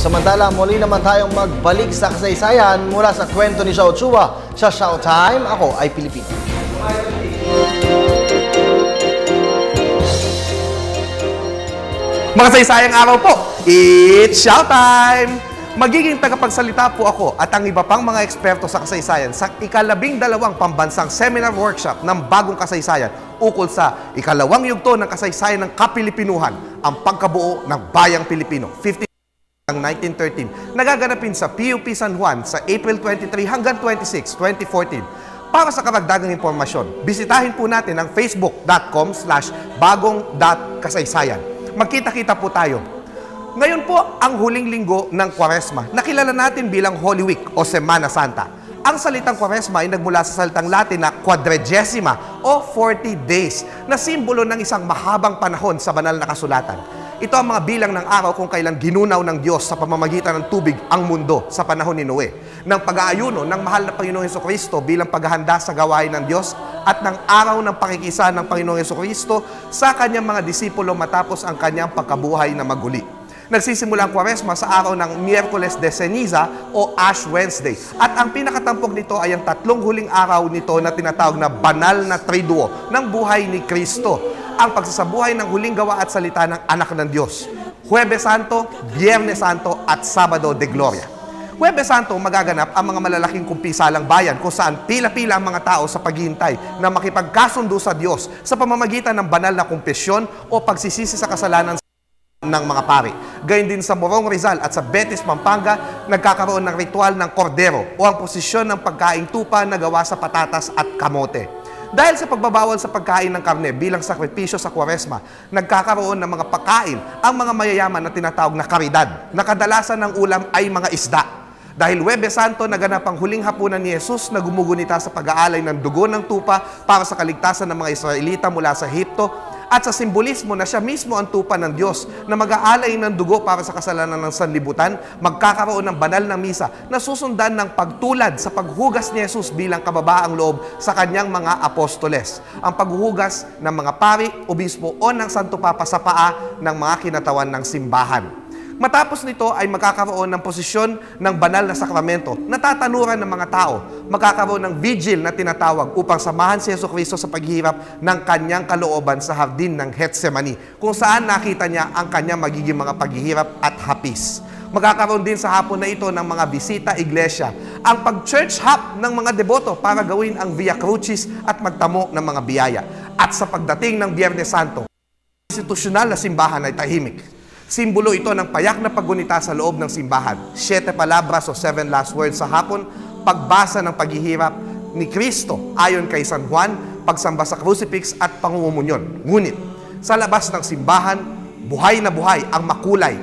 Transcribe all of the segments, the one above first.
Samantala, muli naman tayong magbalik sa kasaysayan mula sa kwento ni Xiao Chua sa Showtime. Ako ay Pilipino. Makasaysayang araw po, it's Showtime! Magiging tagapagsalita po ako at ang iba pang mga eksperto sa kasaysayan sa ika-12 pambansang seminar workshop ng bagong kasaysayan ukol sa ikalawang yugto ng kasaysayan ng Kapilipinuhan, ang pagkabuo ng Bayang Pilipino. 1913, nagaganapin sa PUP San Juan sa April 23 hanggang 26, 2014. Para sa karagdagang impormasyon, bisitahin po natin ang facebook.com/bagong.kasaysayan. Magkita-kita po tayo. Ngayon po ang huling linggo ng Kwaresma, nakilala natin bilang Holy Week o Semana Santa. Ang salitang Kwaresma ay nagmula sa salitang Latin na quadragesima o 40 days na simbolo ng isang mahabang panahon sa banal na kasulatan. Ito ang mga bilang ng araw kung kailan ginunaw ng Diyos sa pamamagitan ng tubig ang mundo sa panahon ni Noe, ng pag-aayuno ng mahal na Panginoong Hesukristo bilang paghahanda sa gawain ng Diyos at ng araw ng pakikisa ng Panginoong Hesukristo sa kanyang mga disipulo matapos ang kanyang pagkabuhay na maguli. Nagsisimula ang Kwaresma sa araw ng Miyerkules de Ceniza o Ash Wednesday. At ang pinakatampok nito ay ang tatlong huling araw nito na tinatawag na banal na triduo ng buhay ni Kristo. Ang pagsasabuhay ng huling gawa at salita ng anak ng Diyos. Huwebes Santo, Biyernes Santo at Sabado de Gloria. Huwebes Santo magaganap ang mga malalaking kumpisalang bayan kung saan pila-pila ang mga tao sa paghihintay na makipagkasundo sa Diyos sa pamamagitan ng banal na kumpesyon o pagsisisi sa kasalanan ng mga pari. Gayun din sa Morong Rizal at sa Betis, Pampanga, nagkakaroon ng ritual ng kordero o ang posisyon ng pagkaing tupa na gawa sa patatas at kamote. Dahil sa pagbabawal sa pagkain ng karne bilang sakripisyo sa Kwaresma, nagkakaroon ng mga pagkain ang mga mayayaman na tinatawag na karidad, na kadalasan ng ulam ay mga isda. Dahil Huwebes Santo, naganap ang huling hapunan ni Jesus na gumugunita sa pag-aalay ng dugo ng tupa para sa kaligtasan ng mga Israelita mula sa Ehipto, at sa simbolismo na siya mismo ang tupa ng Diyos na mag-aalay ng dugo para sa kasalanan ng sanlibutan, magkakaroon ng banal na misa na susundan ng pagtulad sa paghugas ni Jesus bilang kababaang loob sa kanyang mga apostoles. Ang paghuhugas ng mga pari, obispo o ng Santo Papa sa paa ng mga kinatawan ng simbahan. Matapos nito ay magkakaroon ng posisyon ng banal na sakramento na tatanuran ng mga tao. Magkakaroon ng vigil na tinatawag upang samahan si Jesucristo sa paghihirap ng kanyang kalooban sa hardin ng Getsemani, kung saan nakita niya ang kanyang magiging mga paghihirap at hapis. Magkakaroon din sa hapon na ito ng mga bisita iglesia, ang pag-church hop ng mga deboto para gawin ang Via Crucis at magtamo ng mga biyaya. At sa pagdating ng Biyernes Santo, institusyonal na simbahan ay tahimik. Simbolo ito ng payak na paggunita sa loob ng simbahan. 7 palabras o 7 last words sa hapon, pagbasa ng paghihirap ni Kristo ayon kay San Juan, pagsamba sa crucifix at pangungumunyon. Ngunit, sa labas ng simbahan, buhay na buhay ang makulay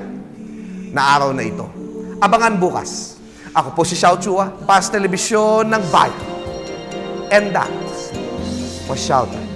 na araw na ito. Abangan bukas. Ako po si Xiao Chua, para sa telebisyon ng Bayan. And that was Showtime.